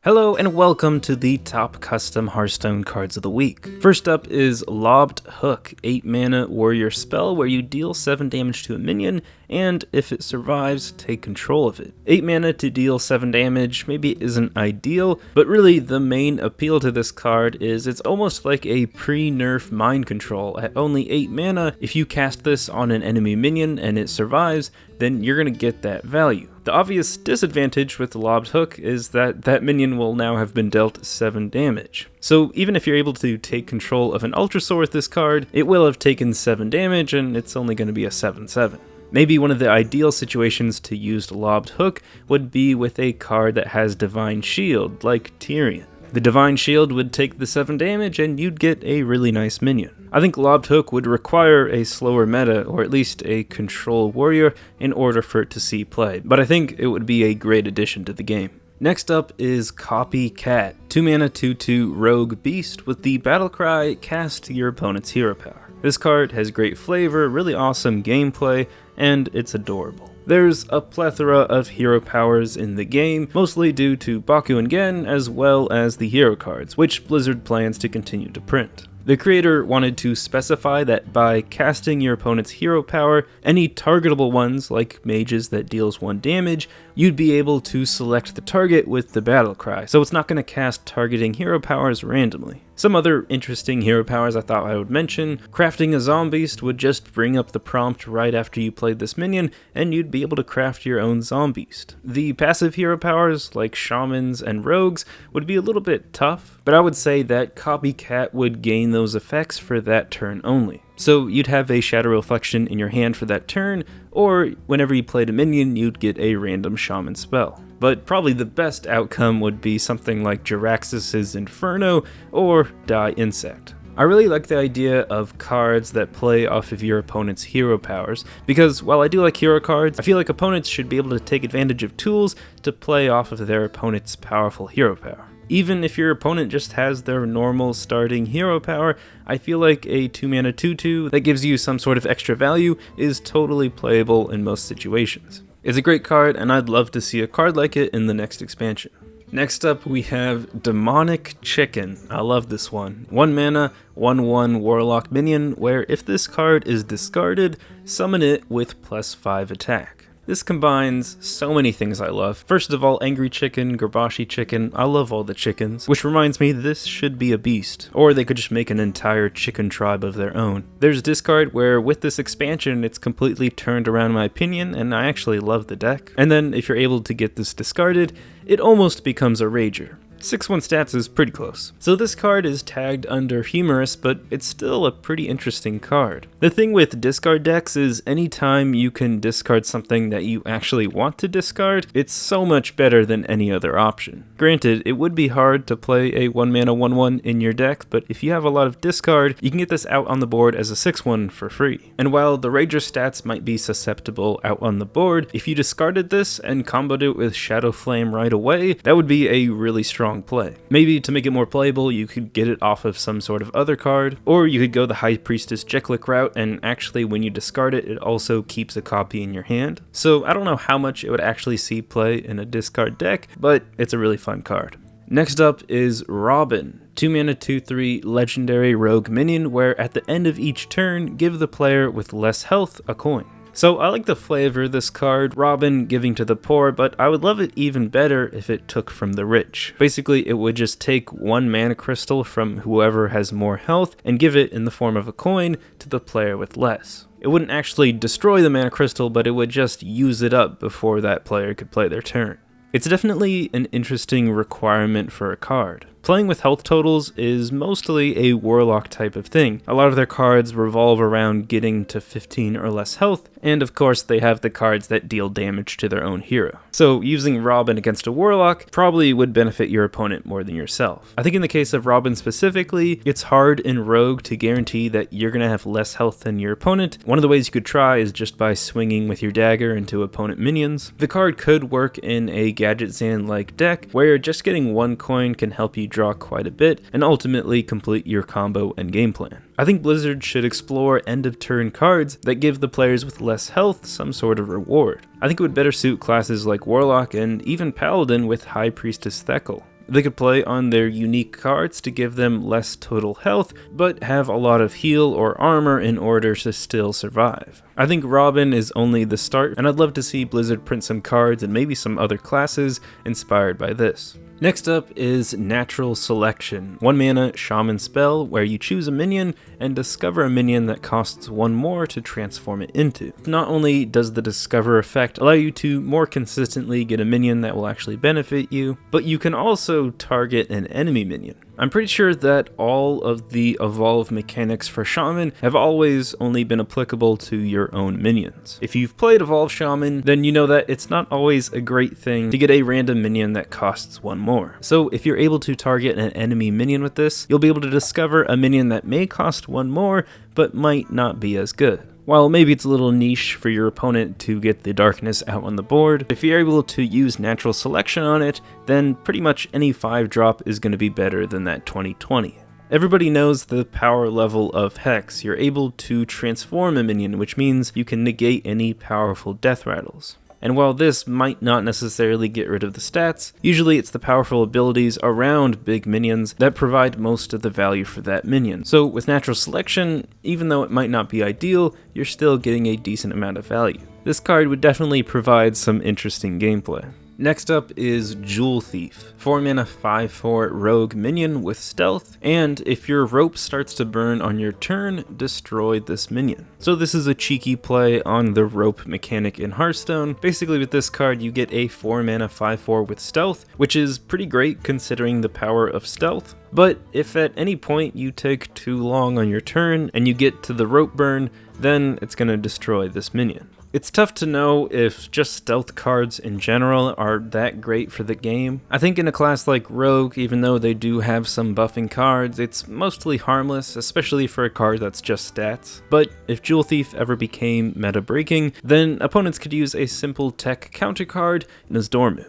Hello and welcome to the top custom Hearthstone cards of the week. First up is Lobbed Hook, 8 mana warrior spell where you deal 7 damage to a minion, and if it survives, take control of it. 8 mana to deal 7 damage maybe isn't ideal, but really the main appeal to this card is it's almost like a pre-nerf mind control. At only 8 mana, if you cast this on an enemy minion and it survives, then you're going to get that value. The obvious disadvantage with the Lobbed Hook is that that minion will now have been dealt 7 damage. So even if you're able to take control of an Ultrasaur with this card, it will have taken 7 damage and it's only going to be a 7/7. Maybe one of the ideal situations to use Lobbed Hook would be with a card that has Divine Shield, like Tyrion. The Divine Shield would take the 7 damage and you'd get a really nice minion. I think Lobbed Hook would require a slower meta, or at least a control warrior, in order for it to see play, but I think it would be a great addition to the game. Next up is Copycat, 2 mana 2/2 rogue beast with the battle cry, cast your opponent's hero power. This card has great flavor, really awesome gameplay, and it's adorable. There's a plethora of hero powers in the game, mostly due to Baku and Gen, as well as the hero cards, which Blizzard plans to continue to print. The creator wanted to specify that by casting your opponent's hero power, any targetable ones, like mages that deals 1 damage, you'd be able to select the target with the battle cry, so it's not going to cast targeting hero powers randomly. Some other interesting hero powers I thought I would mention: crafting a Zombeast would just bring up the prompt right after you played this minion, and you'd be able to craft your own Zombeast. The passive hero powers, like Shamans and Rogues, would be a little bit tough, but I would say that Copycat would gain those effects for that turn only. So you'd have a Shadow Reflection in your hand for that turn, or whenever you played a minion, you'd get a random Shaman spell. But probably the best outcome would be something like Jiraxxus's Inferno or Die Insect. I really like the idea of cards that play off of your opponent's hero powers, because while I do like hero cards, I feel like opponents should be able to take advantage of tools to play off of their opponent's powerful hero power. Even if your opponent just has their normal starting hero power, I feel like a 2 mana 2/2 that gives you some sort of extra value is totally playable in most situations. It's a great card, and I'd love to see a card like it in the next expansion. Next up we have Demonic Chicken. I love this one. 1 mana, 1/1 Warlock minion, where if this card is discarded, summon it with +5 attack. This combines so many things I love. First of all, Angry Chicken, Garbashi Chicken, I love all the chickens. Which reminds me, this should be a beast. Or they could just make an entire chicken tribe of their own. There's discard where with this expansion, it's completely turned around my opinion, and I actually love the deck. And then if you're able to get this discarded, it almost becomes a rager. 6/1 stats is pretty close. So this card is tagged under humorous, but it's still a pretty interesting card. The thing with discard decks is anytime you can discard something that you actually want to discard, it's so much better than any other option. Granted, it would be hard to play a 1 mana 1/1 in your deck, but if you have a lot of discard, you can get this out on the board as a 6/1 for free. And while the Rager stats might be susceptible out on the board, if you discarded this and comboed it with Shadow Flame right away, that would be a really strong play. Maybe to make it more playable, you could get it off of some sort of other card, or you could go the High Priestess Jeklik route, and actually when you discard it, it also keeps a copy in your hand. So I don't know how much it would actually see play in a discard deck, but it's a really fun card. Next up is Robin, 2 mana 2/3 legendary rogue minion, where at the end of each turn, give the player with less health a coin. So I like the flavor of this card, Robin giving to the poor, but I would love it even better if it took from the rich. Basically, it would just take 1 mana crystal from whoever has more health and give it in the form of a coin to the player with less. It wouldn't actually destroy the mana crystal, but it would just use it up before that player could play their turn. It's definitely an interesting requirement for a card. Playing with health totals is mostly a Warlock type of thing. A lot of their cards revolve around getting to 15 or less health, and of course they have the cards that deal damage to their own hero. So using Robin against a Warlock probably would benefit your opponent more than yourself. I think in the case of Robin specifically, it's hard in Rogue to guarantee that you're going to have less health than your opponent. One of the ways you could try is just by swinging with your dagger into opponent minions. The card could work in a Gadget Zan-like deck, where just getting 1 coin can help you draw quite a bit and ultimately complete your combo and game plan. I think Blizzard should explore end of turn cards that give the players with less health some sort of reward. I think it would better suit classes like Warlock and even Paladin with High Priestess Thekal. They could play on their unique cards to give them less total health, but have a lot of heal or armor in order to still survive. I think Robin is only the start, and I'd love to see Blizzard print some cards and maybe some other classes inspired by this. Next up is Natural Selection, 1 mana shaman spell where you choose a minion and discover a minion that costs 1 more to transform it into. Not only does the discover effect allow you to more consistently get a minion that will actually benefit you, but you can also target an enemy minion. I'm pretty sure that all of the evolve mechanics for Shaman have always only been applicable to your own minions. If you've played Evolve Shaman, then you know that it's not always a great thing to get a random minion that costs 1 more. So if you're able to target an enemy minion with this, you'll be able to discover a minion that may cost 1 more, but might not be as good. While maybe it's a little niche for your opponent to get the darkness out on the board, if you're able to use Natural Selection on it, then pretty much any 5-drop is going to be better than that 20/20. Everybody knows the power level of Hex. You're able to transform a minion, which means you can negate any powerful death rattles. And while this might not necessarily get rid of the stats, usually it's the powerful abilities around big minions that provide most of the value for that minion. So with Natural Selection, even though it might not be ideal, you're still getting a decent amount of value. This card would definitely provide some interesting gameplay. Next up is Jewel Thief, 4 mana 5/4 rogue minion with stealth, and if your rope starts to burn on your turn, destroy this minion. So this is a cheeky play on the rope mechanic in Hearthstone. Basically with this card you get a 4 mana 5/4 with stealth, which is pretty great considering the power of stealth. But if at any point you take too long on your turn and you get to the rope burn, then it's going to destroy this minion. It's tough to know if just stealth cards in general are that great for the game. I think in a class like Rogue, even though they do have some buffing cards, it's mostly harmless, especially for a card that's just stats. But if Jewel Thief ever became meta breaking, then opponents could use a simple tech counter card in his Dormu.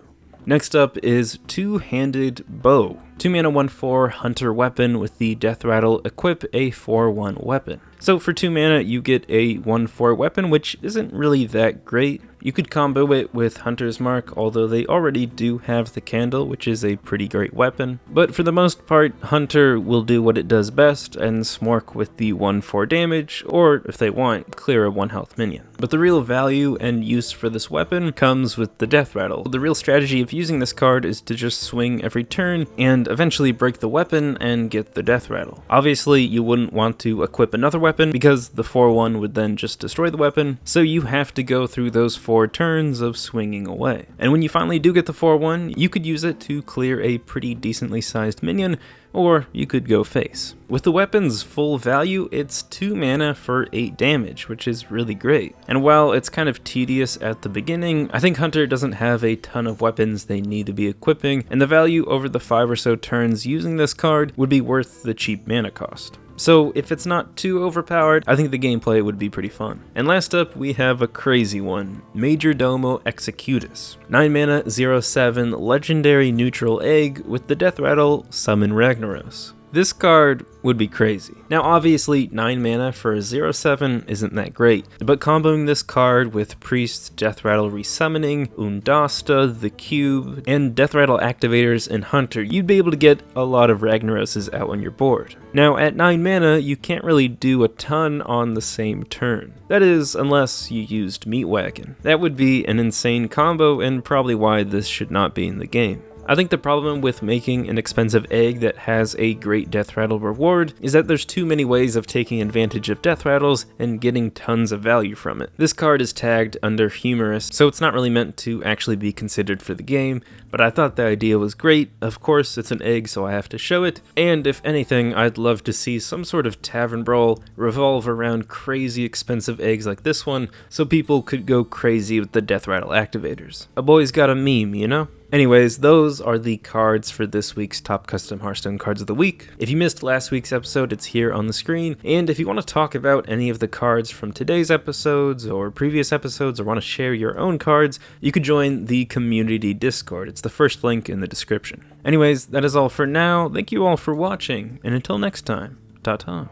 Next up is Two-Handed Bow. 2 mana 1/4 hunter weapon with the death rattle, equip a 4/1 weapon. So for 2 mana you get a 1/4 weapon, which isn't really that great. You could combo it with Hunter's Mark, although they already do have the candle, which is a pretty great weapon. But for the most part, Hunter will do what it does best and smork with the 1/4 damage, or if they want, clear a 1 health minion. But the real value and use for this weapon comes with the death rattle. The real strategy of using this card is to just swing every turn and eventually break the weapon and get the death rattle. Obviously you wouldn't want to equip another weapon because the 4/1 would then just destroy the weapon, so you have to go through those 4 turns of swinging away. And when you finally do get the 4/1, you could use it to clear a pretty decently sized minion, or you could go face. With the weapon's full value, it's 2 mana for 8 damage, which is really great. And while it's kind of tedious at the beginning, I think Hunter doesn't have a ton of weapons they need to be equipping, and the value over the 5 or so turns using this card would be worth the cheap mana cost. So if it's not too overpowered, I think the gameplay would be pretty fun. And last up, we have a crazy one, Majordomo Executus. 9 mana 0/7 legendary neutral egg with the death rattle, summon Ragnaros. This card would be crazy. Now obviously 9 mana for a 0/7 isn't that great, but comboing this card with Priest's Death Rattle Resummoning, Undasta, the Cube, and Death Rattle activators in Hunter, you'd be able to get a lot of Ragnaroses out on your board. Now at 9 mana, you can't really do a ton on the same turn. That is, unless you used Meat Wagon. That would be an insane combo and probably why this should not be in the game. I think the problem with making an expensive egg that has a great death rattle reward is that there's too many ways of taking advantage of death rattles and getting tons of value from it. This card is tagged under humorous, so it's not really meant to actually be considered for the game, but I thought the idea was great. Of course, it's an egg, so I have to show it, and if anything, I'd love to see some sort of tavern brawl revolve around crazy expensive eggs like this one, so people could go crazy with the death rattle activators. A boy's got a meme, you know? Anyways, those are the cards for this week's Top Custom Hearthstone Cards of the Week. If you missed last week's episode, it's here on the screen, and if you want to talk about any of the cards from today's episodes or previous episodes or want to share your own cards, you could join the community Discord. It's the first link in the description. Anyways, that is all for now. Thank you all for watching, and until next time, ta-ta.